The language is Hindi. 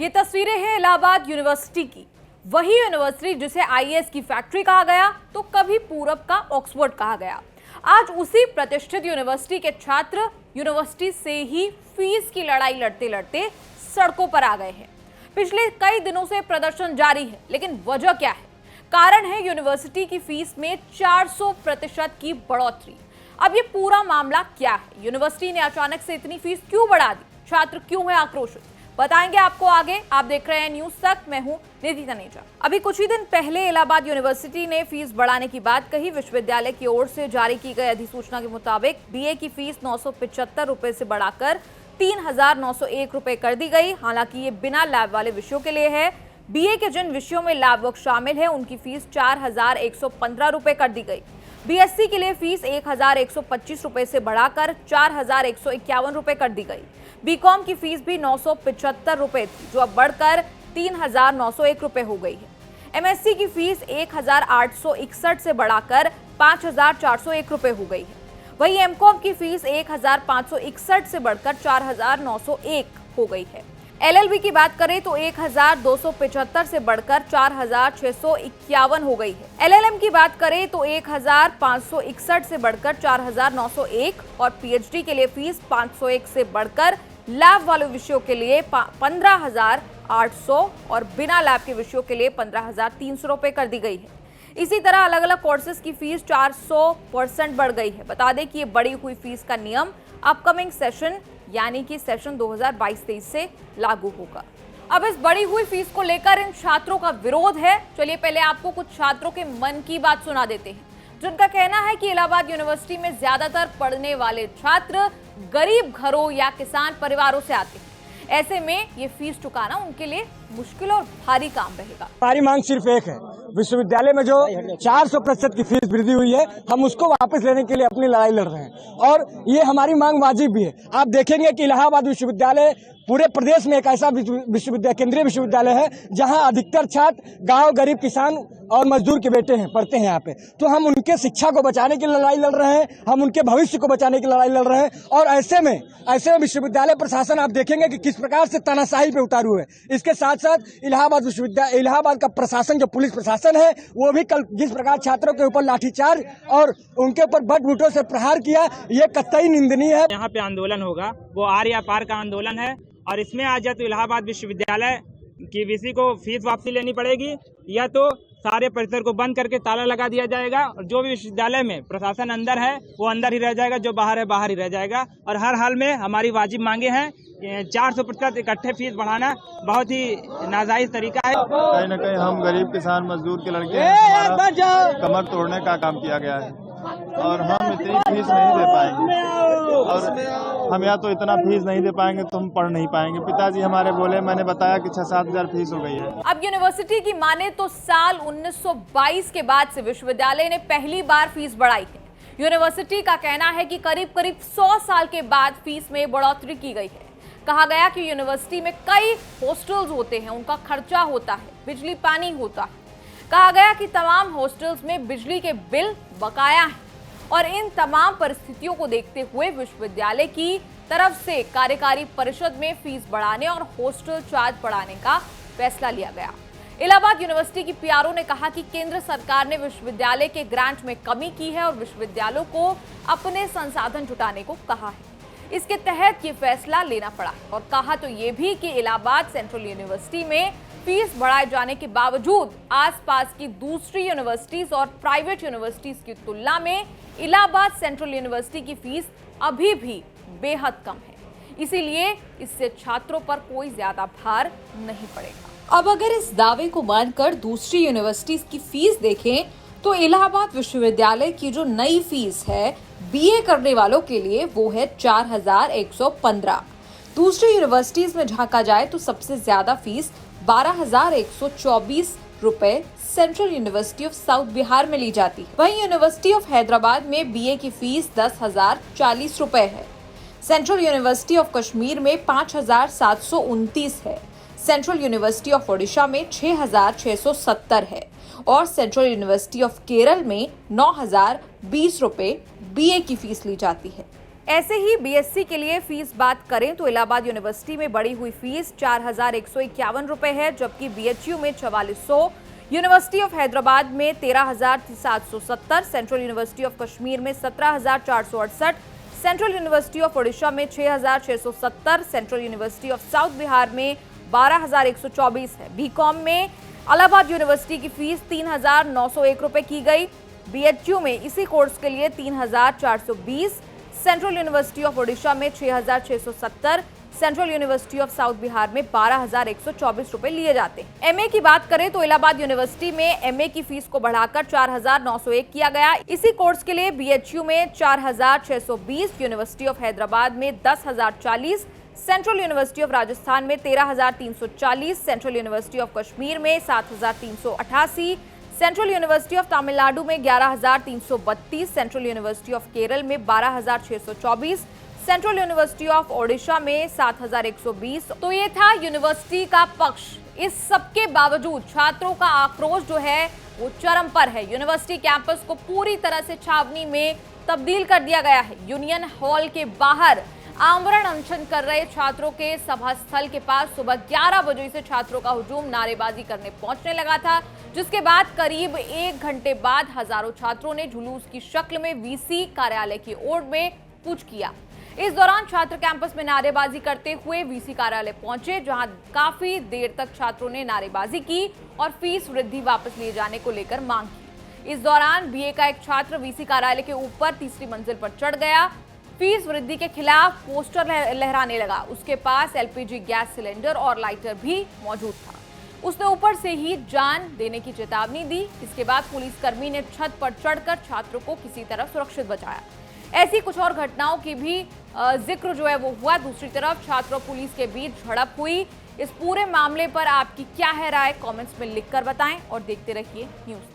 ये तस्वीरें हैं इलाहाबाद यूनिवर्सिटी की, वही यूनिवर्सिटी जिसे आईएएस की फैक्ट्री कहा गया तो कभी पूरब का ऑक्सफोर्ड कहा गया। आज उसी प्रतिष्ठित यूनिवर्सिटी के छात्र यूनिवर्सिटी से ही फीस की लड़ाई लड़ते लड़ते सड़कों पर आ गए हैं। पिछले कई दिनों से प्रदर्शन जारी है, लेकिन वजह क्या है? कारण है यूनिवर्सिटी की फीस में 400% की बढ़ोतरी। अब ये पूरा मामला क्या है? यूनिवर्सिटी ने अचानक से इतनी फीस क्यों बढ़ा दी? छात्र क्यों है आक्रोशित? बताएंगे आपको आगे। आप देख रहे हैं न्यूज तक, मैं हूं निधि तनेजा। अभी कुछ ही दिन पहले इलाहाबाद यूनिवर्सिटी ने फीस बढ़ाने की बात कही। विश्वविद्यालय की ओर से जारी की गई अधिसूचना के मुताबिक बीए की फीस 975 रुपए से बढ़ाकर 3,901 रुपए कर दी गई। हालांकि ये बिना लैब वाले विषयों के लिए है। बीए के जिन विषयों में लैब वर्क शामिल है उनकी फीस 4,115 रुपए कर दी गई। बीएससी के लिए फीस 1,125 रुपए से बढ़ाकर 4,151 रुपए कर दी गई। बीकॉम की फीस भी 975 रुपए थी, जो अब बढ़कर 3,901 रुपए हो गई है। एमएससी की फीस 1,861 से बढ़ाकर 5,401 रुपए हो गई है। वहीं एमकॉम की फीस 1,561 से बढ़कर 4,901 हो गई है। एलएलबी की बात करें तो 1,275 से बढ़कर 4,651 हो गई है। एलएलएम की बात करें तो 1,561 से बढ़कर 4,901 और पीएचडी के लिए फीस 501 से बढ़कर लैब वाले विषयों के लिए 15,800 और बिना लैब के विषयों के लिए 15,300 रुपए कर दी गई है। इसी तरह अलग अलग कोर्सेज की फीस 400% बढ़ गई है। बता दें कि ये बढ़ी हुई फीस का नियम अपकमिंग सेशन यानी कि सेशन 2022-23 से लागू होगा। अब इस बढ़ी हुई फीस को लेकर इन छात्रों का विरोध है। चलिए पहले आपको कुछ छात्रों के मन की बात सुना देते हैं, जिनका कहना है कि इलाहाबाद यूनिवर्सिटी में ज्यादातर पढ़ने वाले छात्र गरीब घरों या किसान परिवारों से आते हैं। ऐसे में ये फीस चुकाना उनके लिए मुश्किल और भारी काम रहेगा। हमारी मांग सिर्फ एक है, विश्वविद्यालय में जो 400% की फीस वृद्धि हुई है, हम उसको वापस लेने के लिए अपनी लड़ाई लड़ रहे हैं और ये हमारी मांग वाजिब भी है। आप देखेंगे कि इलाहाबाद विश्वविद्यालय पूरे प्रदेश में एक ऐसा विश्वविद्यालय केंद्रीय विश्वविद्यालय है जहां अधिकतर छात्र गांव, गरीब किसान और मजदूर के बेटे हैं, पढ़ते हैं यहाँ पे। तो हम उनके शिक्षा को बचाने की लड़ाई लड़ रहे हैं, हम उनके भविष्य को बचाने की लड़ाई लड़ रहे हैं। और ऐसे में विश्वविद्यालय प्रशासन आप देखेंगे कि किस प्रकार से तानाशाही पे उतारू है। इसके साथ साथ इलाहाबाद का प्रशासन, जो पुलिस प्रशासन है, वो भी कल जिस प्रकार छात्रों के ऊपर लाठीचार्ज और उनके ऊपर बट बूटों से प्रहार किया, ये कतई निंदनीय है। यहाँ पे आंदोलन होगा वो आर या पार का आंदोलन है और इसमें आज या तो इलाहाबाद विश्वविद्यालय की वीसी को फीस वापसी लेनी पड़ेगी या तो सारे परिसर को बंद करके ताला लगा दिया जाएगा और जो भी विश्वविद्यालय में प्रशासन अंदर है वो अंदर ही रह जाएगा, जो बाहर है बाहर ही रह जाएगा। और हर हाल में हमारी वाजिब मांगे हैं। 400% इकट्ठे फीस बढ़ाना बहुत ही नाजायज तरीका है। कहीं न कहीं हम गरीब किसान मजदूर के लड़के हैं, हमारा कमर तोड़ने का काम किया गया है और हम इतनी फीस नहीं दे पाएंगे और हम या तो इतना फीस नहीं दे पाएंगे तो हम पढ़ नहीं पाएंगे। पिताजी हमारे बोले, मैंने बताया कि 6-7 हजार फीस हो गई है। अब यूनिवर्सिटी की माने तो साल 1922 के बाद से विश्वविद्यालय ने पहली बार फीस बढ़ाई है। यूनिवर्सिटी का कहना है कि करीब 100 साल के बाद फीस में बढ़ोतरी की गई है। कहा गया कि यूनिवर्सिटी में कई हॉस्टल्स होते हैं, उनका खर्चा होता है, बिजली पानी होता है। कहा गया कि तमाम हॉस्टल्स में बिजली के बिल बकाया हैं और इन तमाम परिस्थितियों को देखते हुए विश्वविद्यालय की तरफ से कार्यकारी परिषद में फीस बढ़ाने और हॉस्टल चार्ज बढ़ाने का फैसला लिया गया। इलाहाबाद यूनिवर्सिटी की पीआरओ ने कहा कि केंद्र सरकार ने विश्वविद्यालय के ग्रांट में कमी की है और विश्वविद्यालयों को अपने संसाधन जुटाने को कहा है। इसके तहत ये फैसला लेना पड़ा और कहा तो ये भी कि इलाहाबाद सेंट्रल यूनिवर्सिटी में फीस बढ़ाए जाने के बावजूद आसपास की दूसरी यूनिवर्सिटीज और प्राइवेट यूनिवर्सिटीज की तुलना में इलाहाबाद सेंट्रल यूनिवर्सिटी की फीस अभी भी बेहद कम है। इसीलिए इससे छात्रों पर कोई ज्यादा भार नहीं पड़ेगा। अब अगर इस दावे को मानकर दूसरी यूनिवर्सिटीज की फीस देखें तो इलाहाबाद विश्वविद्यालय की जो नई फीस है बीए करने वालों के लिए वो है 4,115। दूसरी यूनिवर्सिटीज में झांका जाए तो सबसे ज्यादा फीस 12,124 रुपए central university of south Bihar में ली जाती है। वहीं यूनिवर्सिटी ऑफ हैदराबाद में बीए की फीस 10,040 रुपए है। सेंट्रल यूनिवर्सिटी ऑफ कश्मीर में 5,729 है। सेंट्रल यूनिवर्सिटी ऑफ ओडिशा में 6,670 है और सेंट्रल यूनिवर्सिटी ऑफ केरल में 9,020 रुपए बीए की फीस ली जाती है। ऐसे ही बीएससी के लिए फीस बात करें तो इलाहाबाद यूनिवर्सिटी में बढ़ी हुई फीस 4,151 रुपए है, जबकि बीएचयू में 4400, यूनिवर्सिटी ऑफ हैदराबाद में 13,770, सेंट्रल यूनिवर्सिटी ऑफ कश्मीर में 17,468, सेंट्रल यूनिवर्सिटी ऑफ ओडिशा में 6,670, central university of south Bihar में 12,124 है। बीकॉम में इलाहाबाद यूनिवर्सिटी की फीस 3,901 रुपए की गई, बीएचयू में इसी कोर्स के लिए 3,420, सेंट्रल यूनिवर्सिटी ऑफ ओडिशा में 6,670, central university of south Bihar में 12,124 रुपए लिए जाते हैं। एमए की बात करें तो इलाहाबाद यूनिवर्सिटी में एमए की फीस को बढ़ाकर 4,901 किया गया। इसी कोर्स के लिए बीएचयू में 4,620, यूनिवर्सिटी ऑफ हैदराबाद में 10,040, सेंट्रल यूनिवर्सिटी ऑफ राजस्थान में 13,340, सेंट्रल यूनिवर्सिटी ऑफ कश्मीर में 7,388, सेंट्रल यूनिवर्सिटी ऑफ तमिलनाडु में 11,332, सेंट्रल यूनिवर्सिटी ऑफ केरल में 12,624, सेंट्रल यूनिवर्सिटी ऑफ ओडिशा में 7,120। तो ये था यूनिवर्सिटी का पक्ष। इस सबके बावजूद छात्रों का आक्रोश जो है वो चरम पर है। यूनिवर्सिटी कैंपस को पूरी तरह से छावनी में तब्दील कर दिया गया है। यूनियन हॉल के बाहर आमरण अनशन कर रहे छात्रों के सभा स्थल के पास सुबह 11 बजे से छात्रों का हुजूम नारेबाजी करने पहुंचने लगा था, जिसके बाद करीब 1 घंटे बाद हजारों छात्रों ने जुलूस की शक्ल में वीसी कार्यालय की ओर में कूच किया। इस दौरान छात्र कैंपस में नारेबाजी करते हुए वीसी कार्यालय पहुंचे, जहां काफी देर तक छात्रों ने नारेबाजी की और फीस वृद्धि वापस लिए जाने को लेकर मांग की। इस दौरान बीए का एक छात्र वीसी कार्यालय के ऊपर तीसरी मंजिल पर चढ़ गया, फीस वृद्धि के खिलाफ पोस्टर लहराने लगा। उसके पास एलपीजी गैस सिलेंडर और लाइटर भी मौजूद था। उसने ऊपर से ही जान देने की चेतावनी दी। इसके बाद पुलिसकर्मी ने छत पर चढ़कर छात्रों को किसी तरह सुरक्षित बचाया। ऐसी कुछ और घटनाओं की भी जिक्र जो है वो हुआ। दूसरी तरफ छात्र और पुलिस के बीच झड़प हुई। इस पूरे मामले पर आपकी क्या है राय, कमेंट्स में लिखकर बताएं और देखते रहिए न्यूज़।